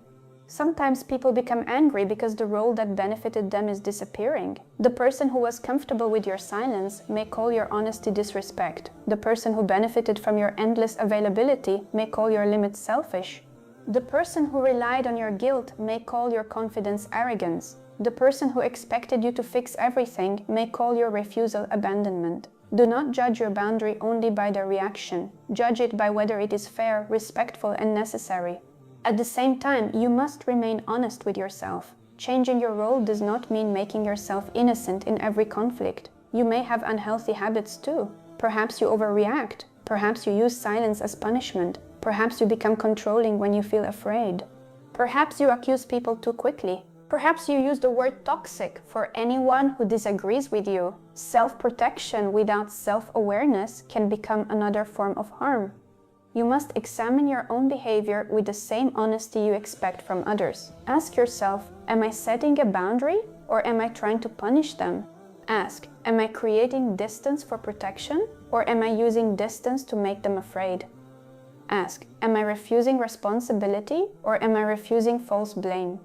Sometimes people become angry because the role that benefited them is disappearing. The person who was comfortable with your silence may call your honesty disrespect. The person who benefited from your endless availability may call your limits selfish. The person who relied on your guilt may call your confidence arrogance. The person who expected you to fix everything may call your refusal abandonment. Do not judge your boundary only by their reaction. Judge it by whether it is fair, respectful, and necessary. At the same time, you must remain honest with yourself. Changing your role does not mean making yourself innocent in every conflict. You may have unhealthy habits too. Perhaps you overreact. Perhaps you use silence as punishment. Perhaps you become controlling when you feel afraid. Perhaps you accuse people too quickly. Perhaps you use the word toxic for anyone who disagrees with you. Self-protection without self-awareness can become another form of harm. You must examine your own behavior with the same honesty you expect from others. Ask yourself, am I setting a boundary or am I trying to punish them? Ask, am I creating distance for protection or am I using distance to make them afraid? Ask, am I refusing responsibility or am I refusing false blame?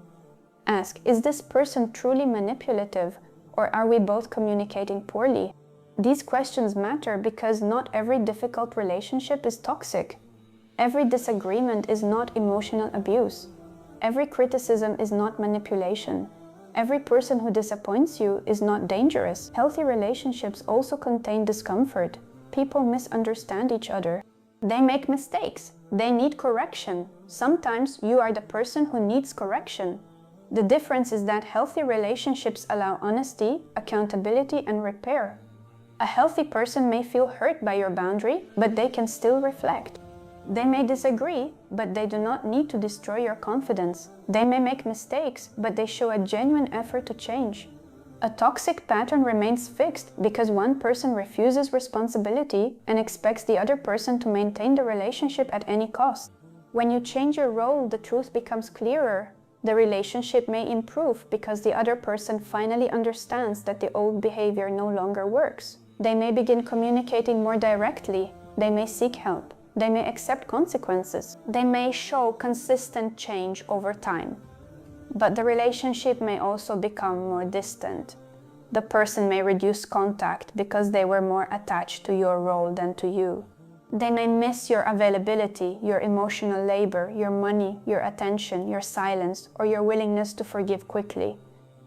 Ask, is this person truly manipulative or are we both communicating poorly? These questions matter because not every difficult relationship is toxic. Every disagreement is not emotional abuse. Every criticism is not manipulation. Every person who disappoints you is not dangerous. Healthy relationships also contain discomfort. People misunderstand each other. They make mistakes. They need correction. Sometimes you are the person who needs correction. The difference is that healthy relationships allow honesty, accountability, and repair. A healthy person may feel hurt by your boundary, but they can still reflect. They may disagree, but they do not need to destroy your confidence. They may make mistakes, but they show a genuine effort to change. A toxic pattern remains fixed because one person refuses responsibility and expects the other person to maintain the relationship at any cost. When you change your role, the truth becomes clearer. The relationship may improve because the other person finally understands that the old behavior no longer works. They may begin communicating more directly. They may seek help. They may accept consequences. They may show consistent change over time. But the relationship may also become more distant. The person may reduce contact because they were more attached to your role than to you. They may miss your availability, your emotional labor, your money, your attention, your silence, or your willingness to forgive quickly.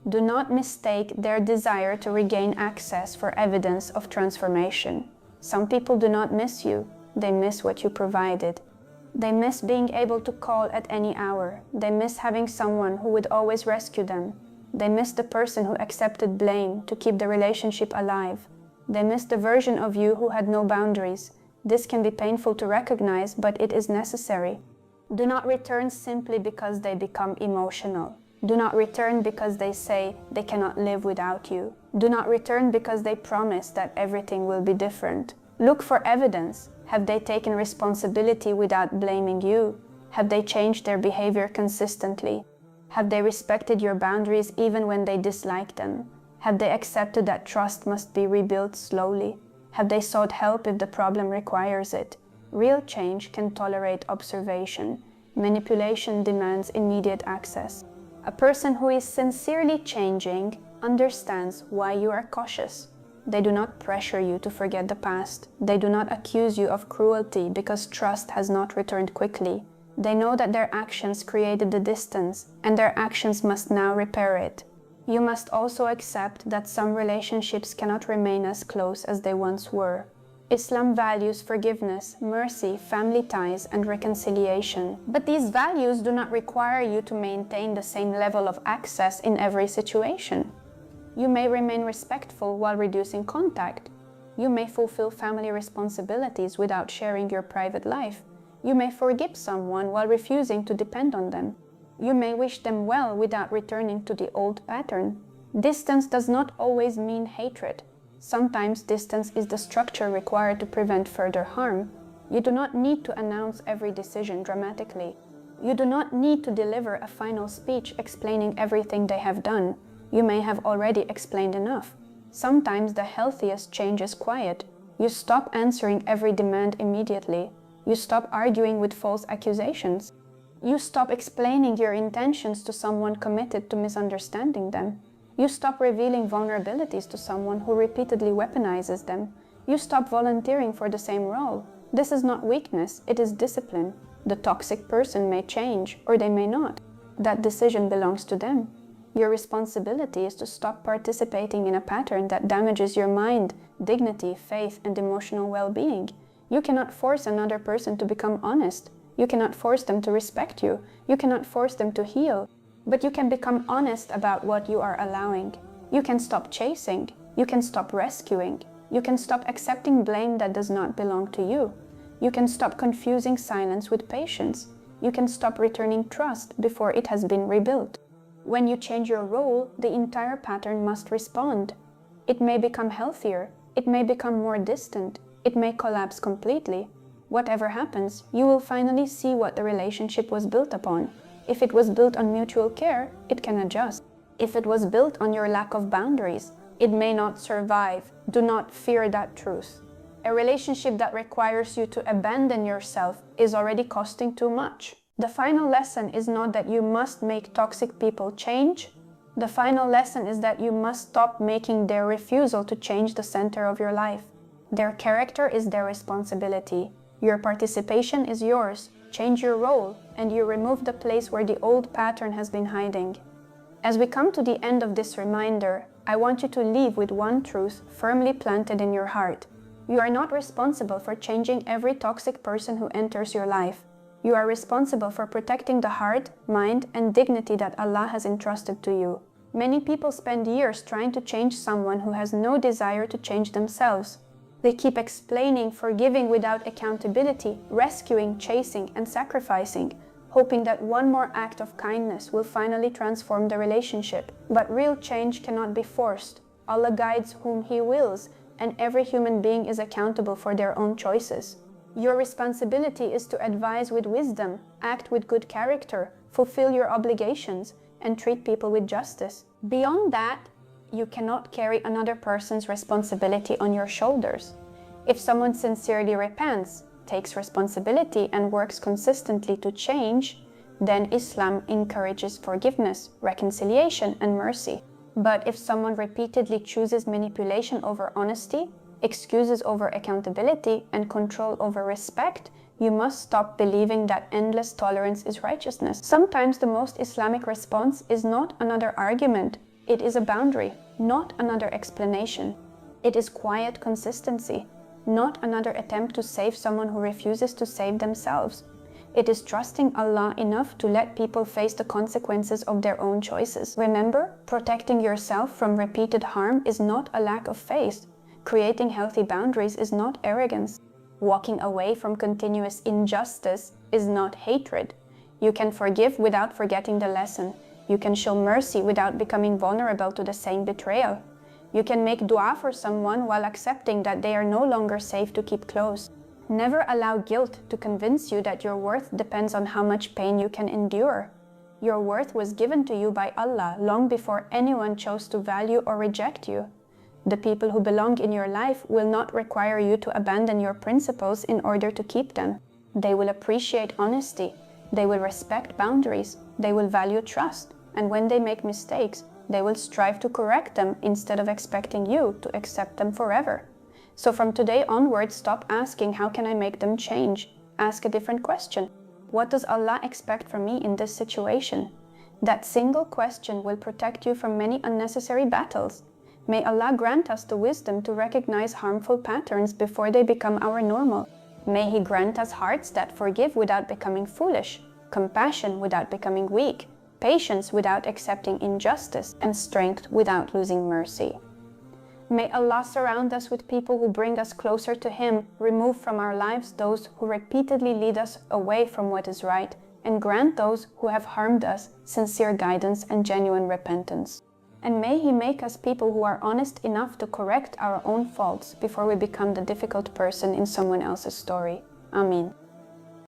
Do not mistake their desire to regain access for evidence of transformation. Some people do not miss you. they miss what you provided. They miss being able to call at any hour. They miss having someone who would always rescue them. They miss the person who accepted blame to keep the relationship alive. They miss the version of you who had no boundaries. This can be painful to recognize, but it is necessary. Do not return simply because they become emotional. Do not return because they say they cannot live without you. Do not return because they promise that everything will be different. Look for evidence. Have they taken responsibility without blaming you? Have they changed their behavior consistently? Have they respected your boundaries even when they disliked them? Have they accepted that trust must be rebuilt slowly? Have they sought help if the problem requires it? Real change can tolerate observation. Manipulation demands immediate access. A person who is sincerely changing understands why you are cautious. They do not pressure you to forget the past. They do not accuse you of cruelty because trust has not returned quickly. They know that their actions created the distance, and their actions must now repair it. You must also accept that some relationships cannot remain as close as they once were. Islam values forgiveness, mercy, family ties, and reconciliation. But these values do not require you to maintain the same level of access in every situation. You may remain respectful while reducing contact. You may fulfill family responsibilities without sharing your private life. You may forgive someone while refusing to depend on them. You may wish them well without returning to the old pattern. Distance does not always mean hatred. Sometimes distance is the structure required to prevent further harm. You do not need to announce every decision dramatically. You do not need to deliver a final speech explaining everything they have done. You may have already explained enough. Sometimes the healthiest change is quiet. You stop answering every demand immediately. You stop arguing with false accusations. You stop explaining your intentions to someone committed to misunderstanding them. You stop revealing vulnerabilities to someone who repeatedly weaponizes them. You stop volunteering for the same role. This is not weakness, it is discipline. The toxic person may change, or they may not. That decision belongs to them. Your responsibility is to stop participating in a pattern that damages your mind, dignity, faith, and emotional well-being. You cannot force another person to become honest. You cannot force them to respect you. You cannot force them to heal. But you can become honest about what you are allowing. You can stop chasing. You can stop rescuing. You can stop accepting blame that does not belong to you. You can stop confusing silence with patience. You can stop returning trust before it has been rebuilt. When you change your role, the entire pattern must respond. It may become healthier. It may become more distant. It may collapse completely. Whatever happens, you will finally see what the relationship was built upon. If it was built on mutual care, it can adjust. If it was built on your lack of boundaries, it may not survive. Do not fear that truth. A relationship that requires you to abandon yourself is already costing too much. The final lesson is not that you must make toxic people change. The final lesson is that you must stop making their refusal to change the center of your life. Their character is their responsibility. Your participation is yours. Change your role, and you remove the place where the old pattern has been hiding. As we come to the end of this reminder, I want you to leave with one truth firmly planted in your heart. You are not responsible for changing every toxic person who enters your life. You are responsible for protecting the heart, mind, and dignity that Allah has entrusted to you. Many people spend years trying to change someone who has no desire to change themselves. They keep explaining, forgiving without accountability, rescuing, chasing, and sacrificing, hoping that one more act of kindness will finally transform the relationship. But real change cannot be forced. Allah guides whom He wills, and every human being is accountable for their own choices. Your responsibility is to advise with wisdom, act with good character, fulfill your obligations, and treat people with justice. Beyond that, you cannot carry another person's responsibility on your shoulders. If someone sincerely repents, takes responsibility, and works consistently to change, then Islam encourages forgiveness, reconciliation, and mercy. But if someone repeatedly chooses manipulation over honesty, excuses over accountability, and control over respect, you must stop believing that endless tolerance is righteousness. Sometimes the most Islamic response is not another argument. It is a boundary, not another explanation. It is quiet consistency. not another attempt to save someone who refuses to save themselves. It is trusting Allah enough to let people face the consequences of their own choices. Remember, protecting yourself from repeated harm is not a lack of faith. Creating healthy boundaries is not arrogance. Walking away from continuous injustice is not hatred. You can forgive without forgetting the lesson. You can show mercy without becoming vulnerable to the same betrayal. You can make dua for someone while accepting that they are no longer safe to keep close. Never allow guilt to convince you that your worth depends on how much pain you can endure. Your worth was given to you by Allah long before anyone chose to value or reject you. The people who belong in your life will not require you to abandon your principles in order to keep them. They will appreciate honesty. They will respect boundaries. They will value trust. And when they make mistakes, they will strive to correct them instead of expecting you to accept them forever. So from today onwards, stop asking, how can I make them change? Ask a different question. What does Allah expect from me in this situation? That single question will protect you from many unnecessary battles. May Allah grant us the wisdom to recognize harmful patterns before they become our normal. May He grant us hearts that forgive without becoming foolish, compassion without becoming weak, patience without accepting injustice, and strength without losing mercy. May Allah surround us with people who bring us closer to Him, remove from our lives those who repeatedly lead us away from what is right, and grant those who have harmed us sincere guidance and genuine repentance. And may He make us people who are honest enough to correct our own faults before we become the difficult person in someone else's story. Amin.